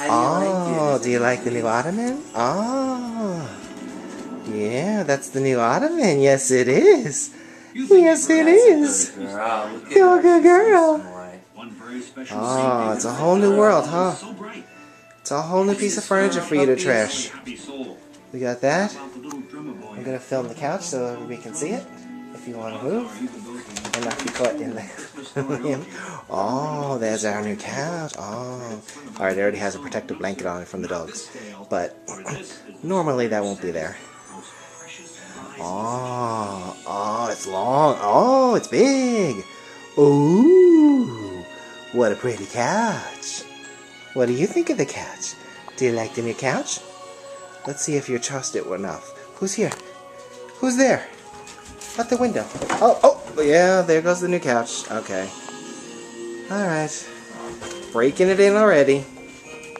Oh, do you like the new ottoman? Oh, yeah, that's the new ottoman. Yes, it is. Yes, it is. You're a good girl. Oh, it's a whole new world, huh? It's a whole new piece of furniture for you to trash. We got that. I'm gonna film the couch so everybody can see it. If you want to move and not be caught in the Oh, there's our new couch. Oh, all right. It already has a protective blanket on it from the dogs, but normally that won't be there. Oh, it's long. Oh, it's big. Ooh, what a pretty couch. What do you think of the couch? Do you like the new couch? Let's see if you trust it enough. Who's here? Who's there? At the window. Oh, yeah, there goes the new couch. Okay. Alright. Breaking it in already.